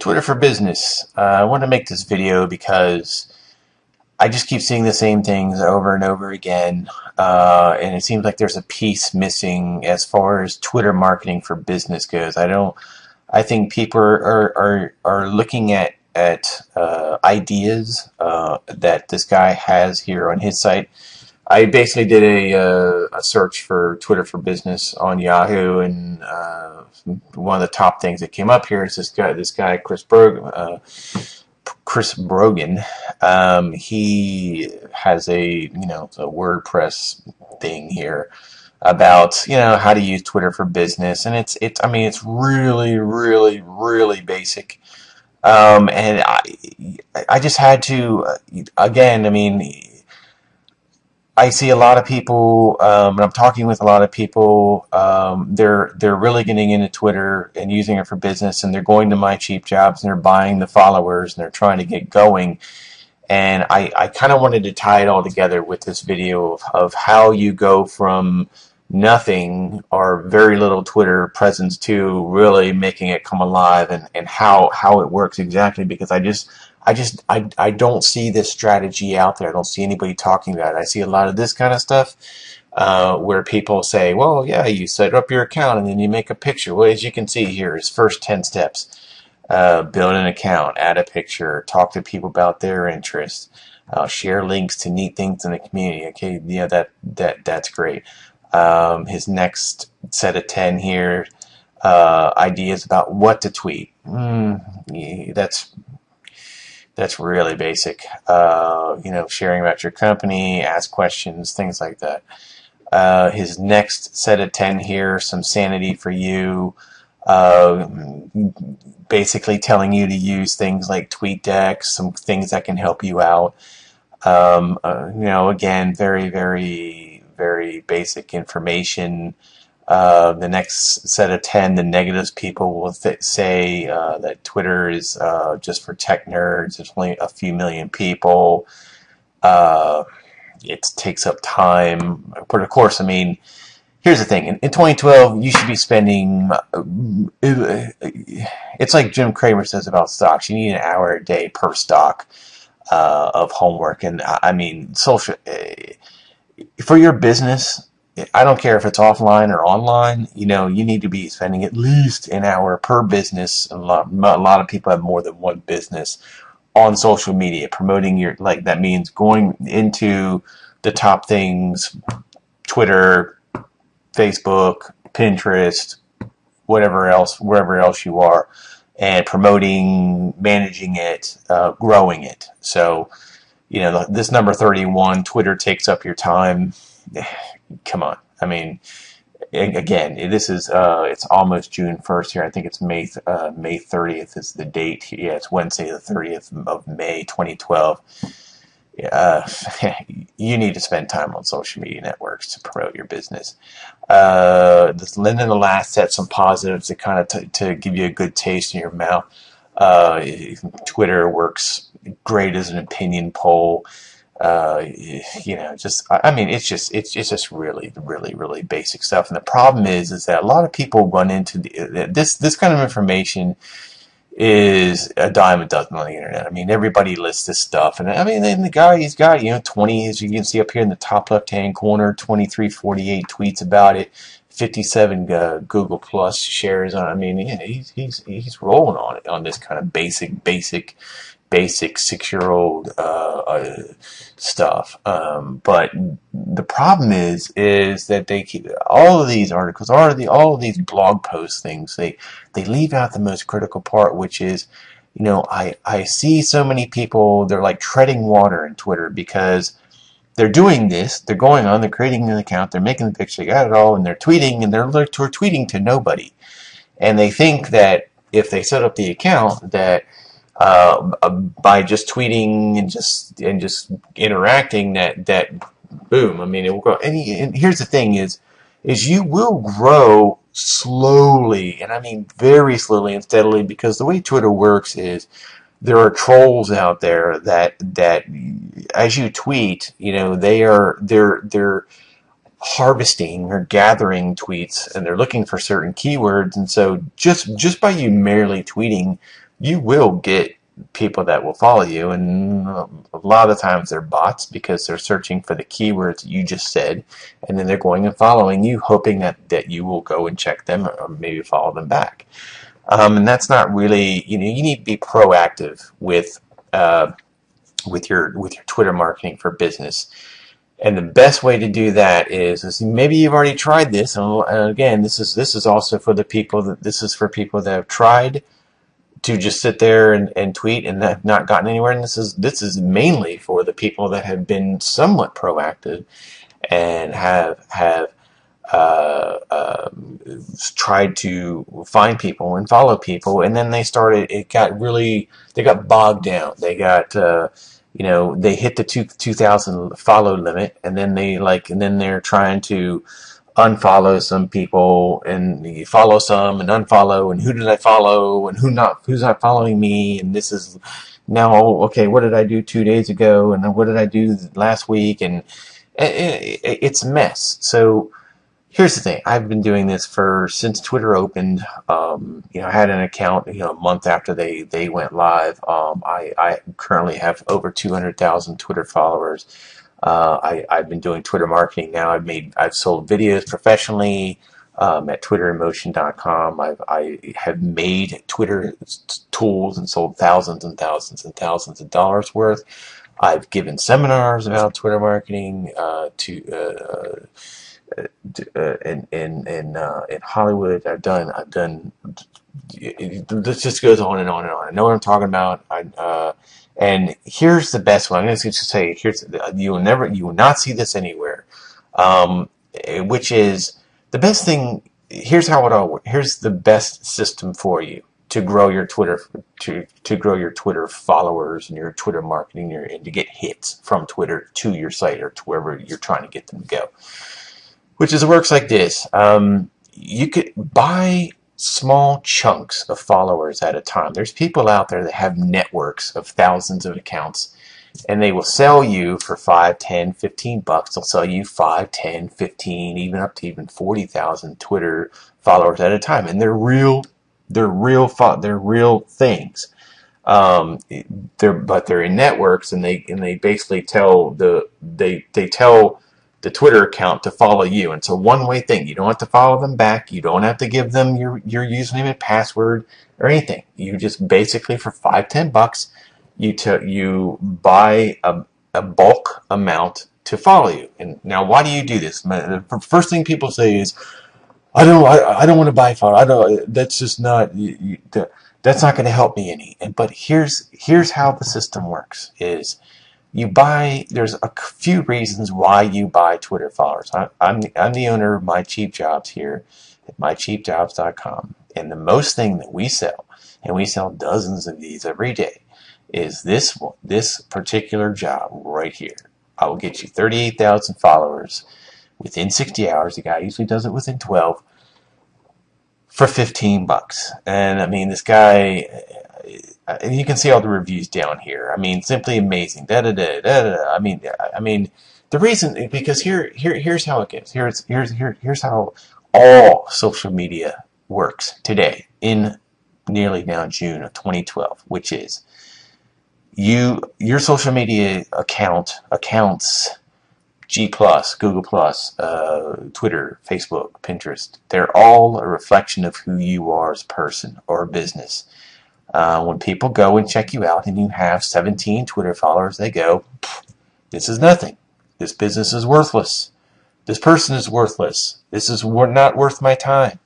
Twitter for Business. I want to make this video because I just keep seeing the same things over and over again, and it seems like there's a piece missing as far as Twitter marketing for business goes. I think people are looking at ideas that this guy has here on his site. I basically did a search for Twitter for Business on Yahoo, and one of the top things that came up here is this guy Chris Brogan. He has a a WordPress thing here about how to use Twitter for business, and it's really basic. And I just had to again. I see a lot of people, and I'm talking with a lot of people. They're really getting into Twitter and using it for business, and they're going to My Cheap Jobs and they're buying the followers and they're trying to get going. And I kind of wanted to tie it all together with this video of how you go from nothing or very little Twitter presence to really making it come alive, and how it works exactly, because I don't see this strategy out there. I don't see anybody talking about it. I see a lot of this kind of stuff where people say, well, yeah, you set up your account and then you make a picture. Well, as you can see here, is first 10 steps. Build an account, add a picture, talk to people about their interests, share links to neat things in the community. Okay, yeah, that's great. His next set of 10 here, ideas about what to tweet. Yeah, that's really basic. Sharing about your company, ask questions, things like that. His next set of 10 here, some sanity for you. Basically telling you to use things like TweetDeck, some things that can help you out. Again, very basic information. The next set of 10, the negatives people will say that Twitter is just for tech nerds. There's only a few million people. It takes up time. But of course, here's the thing. In 2012, you should be spending... it's like Jim Cramer says about stocks. You need an hour a day per stock of homework. And social... for your business... I don't care if it's offline or online, you need to be spending at least an hour per business. A lot of people have more than one business on social media, promoting that means going into the top things, Twitter, Facebook, Pinterest, wherever else you are, and promoting, managing it, growing it. So, this number 31, Twitter takes up your time. Come on. Again, this is it's almost June 1st here. I think it's May 30th is the date. Yeah, it's Wednesday the 30th of May 2012. You need to spend time on social media networks to promote your business. Then in the last set, some positives to kind of to give you a good taste in your mouth. Twitter works great as an opinion poll. It's just really basic stuff. And the problem is that a lot of people run into this kind of information is a dime a dozen on the internet. Everybody lists this stuff, and then the guy, he's got 20, as you can see up here in the top left hand corner, 2348 tweets about it, 57 Google Plus shares on. He's rolling on it, on this kind of basic 6-year-old stuff. But the problem is that they keep all of these articles, all of these blog post things. They leave out the most critical part, which is, I see so many people, they're like treading water in Twitter because they're doing this. They're going on, they're creating an account, they're making the picture, they got it all, and they're tweeting, and they're tweeting to nobody. And they think that if they set up the account, that by just tweeting and just interacting, that boom, it will grow. And here's the thing is you will grow slowly, and very slowly and steadily, because the way Twitter works is there are trolls out there that as you tweet, they're harvesting or gathering tweets, and they're looking for certain keywords. And so just by you merely tweeting, you will get people that will follow you, and a lot of the times they're bots because they're searching for the keywords you just said, and then they're going and following you, hoping that you will go and check them or maybe follow them back. And that's not really, you need to be proactive with your Twitter marketing for business. And the best way to do that is maybe you've already tried this. And again, this is also for the people for people that have tried to just sit there and tweet and have not gotten anywhere. And this is mainly for the people that have been somewhat proactive and have tried to find people and follow people, and then they got bogged down. They got they hit the 2,000 follow limit, and then they're trying to unfollow some people, and you follow some and unfollow, and who did I follow and who's not following me, and this is now, okay, what did I do 2 days ago, and what did I do last week, and it's a mess. So here's the thing. I've been doing this since Twitter opened. I had an account, a month after they went live. I currently have over 200,000 Twitter followers. I've been doing Twitter marketing now. I've sold videos professionally at TwitterInMotion.com. I have made Twitter tools and sold thousands and thousands and thousands of dollars worth. I've given seminars about Twitter marketing in Hollywood. I've done. This just goes on and on and on. I know what I'm talking about. And here's the best one. I'm going to just say, you will not see this anywhere. Which is the best thing. Here's how it all works. Here's the best system for you to grow your Twitter, to grow your Twitter followers and your Twitter marketing, and to get hits from Twitter to your site or to wherever you're trying to get them to go. Which is, it works like this. You could buy small chunks of followers at a time. There's people out there that have networks of thousands of accounts, and they will sell you for $5, $10, $15. They'll sell you 5, 10, 15, even up to 40,000 Twitter followers at a time, and they're real things. They're in networks, and they basically tell the Twitter account to follow you. And it's a one-way thing. You don't have to follow them back. You don't have to give them your username and password or anything. You just basically, for $5, $10, you buy a bulk amount to follow you. And now, why do you do this? The first thing people say is, I don't want to buy followers. That's just not. That's not going to help me any. But here's how the system works: is there's a few reasons why you buy Twitter followers. I'm the owner of My Cheap Jobs here at mycheapjobs.com. And the most thing that we sell, and we sell dozens of these every day, is this particular job right here. I will get you 38,000 followers within 60 hours. The guy usually does it within 12 for $15. And I mean, this guy, and you can see all the reviews down here. I mean, simply amazing. I mean, the reason, because here's how it goes. Here's how all social media works today in nearly now June of 2012, which is your social media accounts, G+, Google+, Twitter, Facebook, Pinterest, they're all a reflection of who you are as a person or a business. When people go and check you out and you have 17 Twitter followers, they go, this is nothing. This business is worthless. This person is worthless. This is not worth my time.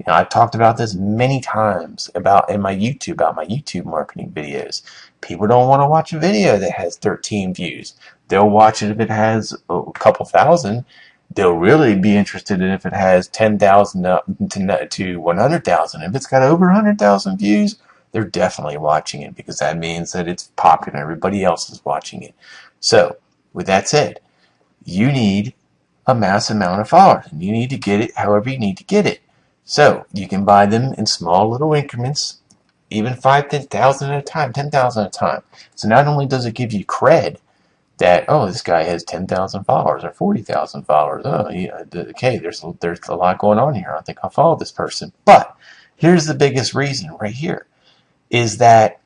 I've talked about this many times about my YouTube marketing videos. People don't want to watch a video that has 13 views. They'll watch it if it has a couple thousand. They'll really be interested in if it has 10,000 to 100,000. If it's got over 100,000 views, they're definitely watching it, because that means that it's popular. Everybody else is watching it. So, with that said, you need a mass amount of followers, and you need to get it however you need to get it. So, you can buy them in small little increments, even 5,000 at a time, 10,000 at a time. So not only does it give you cred that, oh, this guy has 10,000 followers or 40,000 followers. Oh, yeah, okay, there's a lot going on here. I think I'll follow this person. But here's the biggest reason right here. is that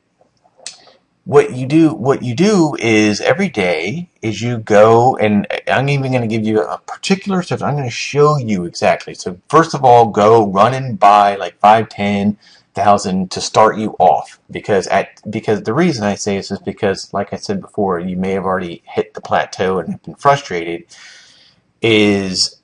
what you do is every day is you go, and I'm even going to give you a particular step. I'm going to show you exactly. So first of all, go run and buy like 5, 10,000 to start you off, because the reason I say this is because, like I said before, you may have already hit the plateau and have been frustrated. Is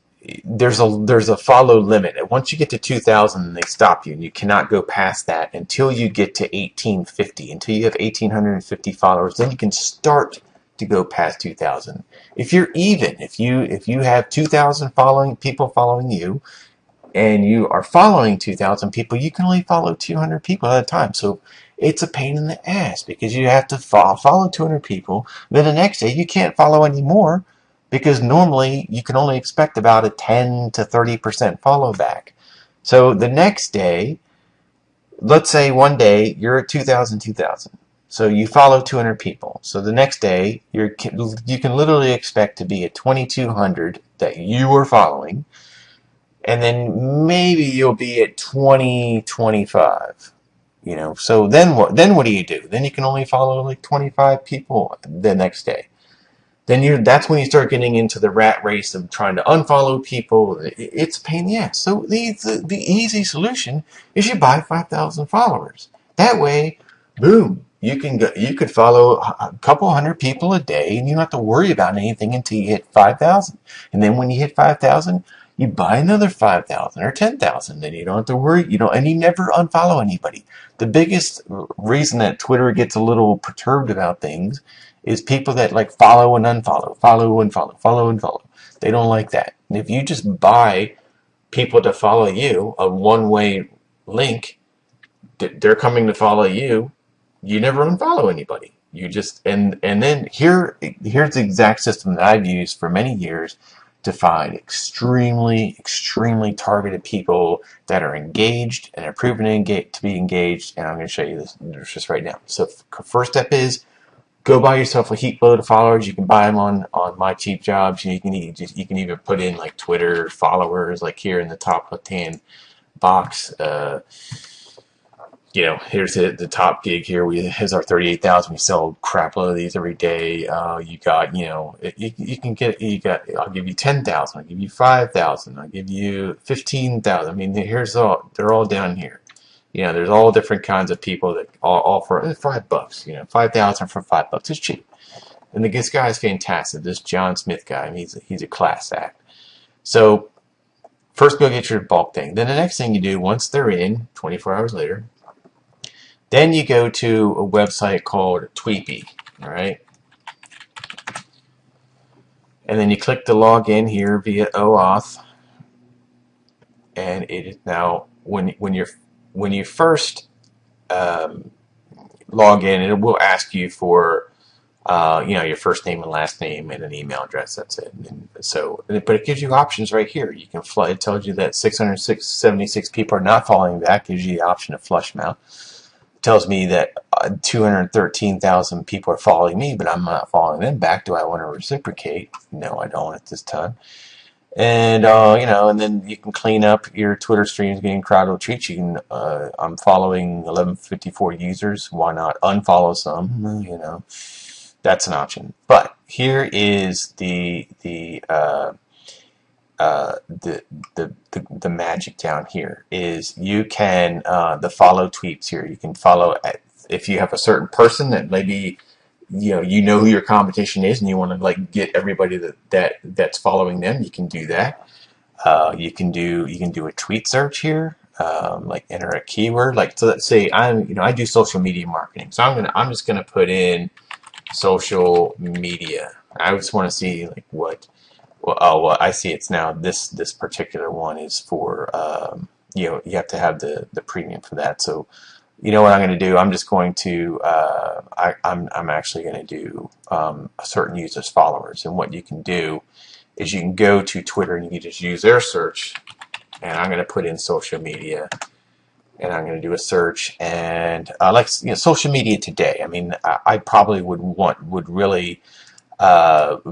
there's a follow limit. And once you get to 2,000, they stop you, and you cannot go past that until you get to 1850. Until you have 1,850 followers, then you can start to go past 2,000. If you have 2,000 people following you, and you are following 2,000 people, you can only follow 200 people at a time. So it's a pain in the ass, because you have to follow 200 people. Then the next day you can't follow any more, because normally you can only expect about a 10 to 30% follow back. So the next day, let's say one day you're at 2,000. So you follow 200 people. So the next day you can literally expect to be at 2,200 that you are following, and then maybe you'll be at 2025. So then what do you do? Then you can only follow like 25 people the next day. Then that's when you start getting into the rat race of trying to unfollow people. It's a pain in the ass. So the easy solution is you buy 5,000 followers. That way, boom, you could follow a couple hundred people a day, and you don't have to worry about anything until you hit 5,000. And then when you hit 5,000, you buy another 5,000 or 10,000. Then you don't have to worry. And you never unfollow anybody. The biggest reason that Twitter gets a little perturbed about things is people that like follow and unfollow, follow and follow, follow and follow. They don't like that. And if you just buy people to follow you, a one-way link, they're coming to follow you. You never unfollow anybody. You just and then here's the exact system that I've used for many years to find extremely targeted people that are engaged and are proven to be engaged. And I'm going to show you this just right now. So first step is, go buy yourself a heap load of followers. You can buy them on My Cheap Jobs. You can even put in like Twitter followers, like here in the top left-hand box. Here's the top gig here. Here's our 38,000. We sell a crap load of these every day. You got, you can get, I'll give you 10,000. I'll give you 5,000. I'll give you 15,000. I mean, they're all down here. There's all different kinds of people that all for $5. 5,000 for $5. It's cheap. And this guy is fantastic. This John Smith guy, I mean, he's a class act. So first go get your bulk thing. Then the next thing you do, once they're in, 24 hours later, then you go to a website called Tweepy. All right. And then you click the login here via OAuth. And it is now, when you first log in, it will ask you for your first name and last name and an email address. That's it. But it gives you options right here. You can it tells you that 676 people are not following back. Gives you the option to flush them out. It tells me that 213,000 people are following me, but I'm not following them back. Do I want to reciprocate? No, I don't at this time. And and then you can clean up your Twitter streams getting crowded treats. I'm following 1154 users. Why not unfollow some? That's an option. But here is the magic down here is you can the follow tweets here. You can follow if you have a certain person that maybe who your competition is, and you want to like get everybody that's following them. You can do that. You can do a tweet search here. Like enter a keyword. Like, so let's say I do social media marketing. So I'm just gonna put in social media. I just want to see like what. Well, I see it's now this particular one is for you have to have the premium for that. So what I'm going to do, I'm just going to I'm actually going to do a certain user's followers. And what you can do is you can go to Twitter and you can just use their search, and I'm going to put in social media, and I'm going to do a search, and social media today. I mean, I probably would really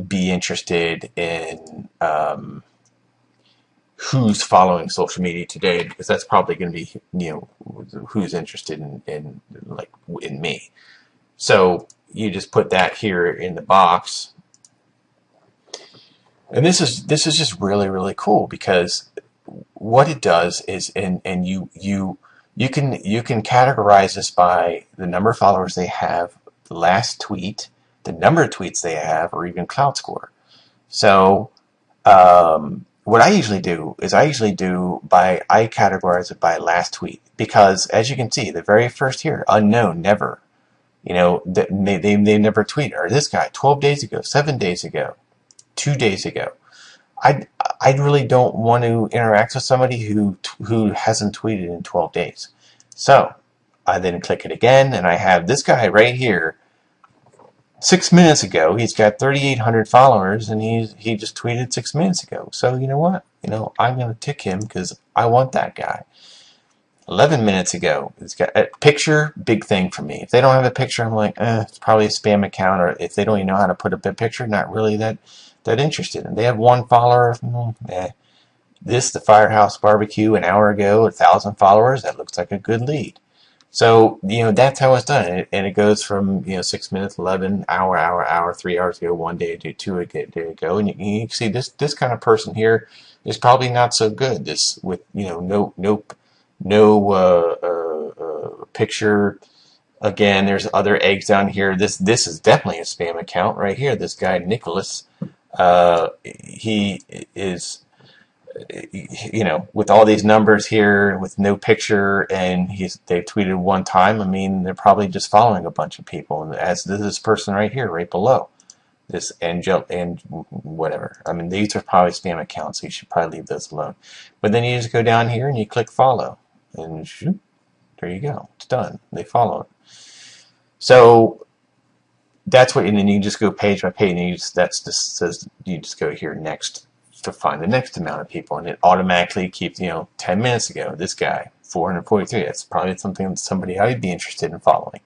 be interested in who's following social media today, because that's probably going to be, who's interested in like in me. So you just put that here in the box, and this is just really, really cool, because what it does is, and you can categorize this by the number of followers they have, the last tweet, the number of tweets they have, or even cloud score. So what I usually do is I categorize it by last tweet, because as you can see, the very first here, unknown, never, they never tweeted, or this guy 12 days ago, 7 days ago, 2 days ago. I really don't want to interact with somebody who hasn't tweeted in 12 days. So I then click it again, and I have this guy right here. 6 minutes ago, he's got 3,800 followers, and he just tweeted 6 minutes ago. So you know what? I'm going to tick him because I want that guy. 11 minutes ago, it's got a picture, big thing for me. If they don't have a picture, I'm like, it's probably a spam account, or if they don't even know how to put up a picture, not really that interested. And they have one follower, This, the Firehouse Barbecue, an hour ago, 1,000 followers, that looks like a good lead. So, that's how it's done. And it goes from, 6 minutes, 11, hour, 3 hours ago, 1 day, 2 day ago. And you can see this kind of person here is probably not so good. This with, no picture. Again, there's other eggs down here. This is definitely a spam account right here. This guy, Nicholas, he is, with all these numbers here, with no picture, and they tweeted one time. I mean, they're probably just following a bunch of people. And as this person right here, right below, this Angel and whatever. I mean, these are probably spam accounts, so you should probably leave those alone. But then you just go down here and you click follow, and shoot, there you go. It's done. They follow it. So that's what, and then you just go page by page, and you just go here next to find the next amount of people, and it automatically keeps, 10 minutes ago, this guy, 443. That's probably somebody I'd be interested in following,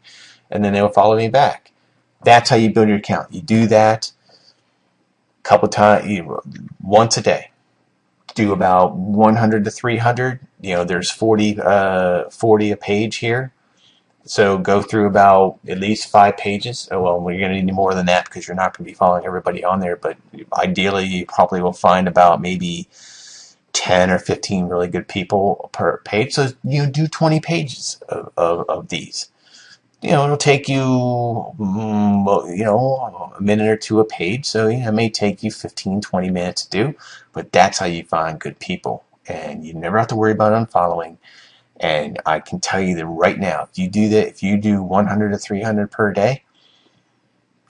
and then they will follow me back. That's how you build your account. You do that a couple times, once a day. Do about 100 to 300. There's 40 a page here. So go through about at least 5 pages. Oh, well, you're going to need more than that, because you're not going to be following everybody on there. But ideally, you probably will find about maybe 10 or 15 really good people per page. So do 20 pages of these. It'll take you, a minute or two a page. So it may take you 15, 20 minutes to do. But that's how you find good people. And you never have to worry about unfollowing. And I can tell you that right now, if you do that, if you do 100 to 300 per day,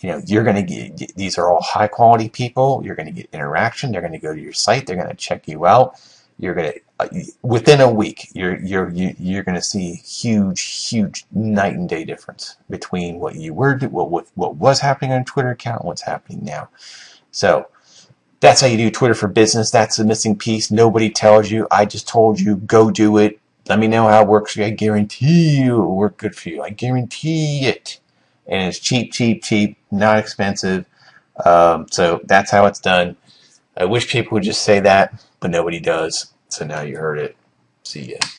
you're going to get, these are all high quality people. You're going to get interaction. They're going to go to your site. They're going to check you out. You're going to, within a week, you're going to see huge night and day difference between what you were, what was happening on your Twitter account and what's happening now. So that's how you do Twitter for business. That's the missing piece. Nobody tells you. I just told you, go do it. Let me know how it works for you. I guarantee you it will work good for you. I guarantee it. And it's cheap, not expensive. So that's how it's done. I wish people would just say that, but nobody does. So now you heard it. See ya.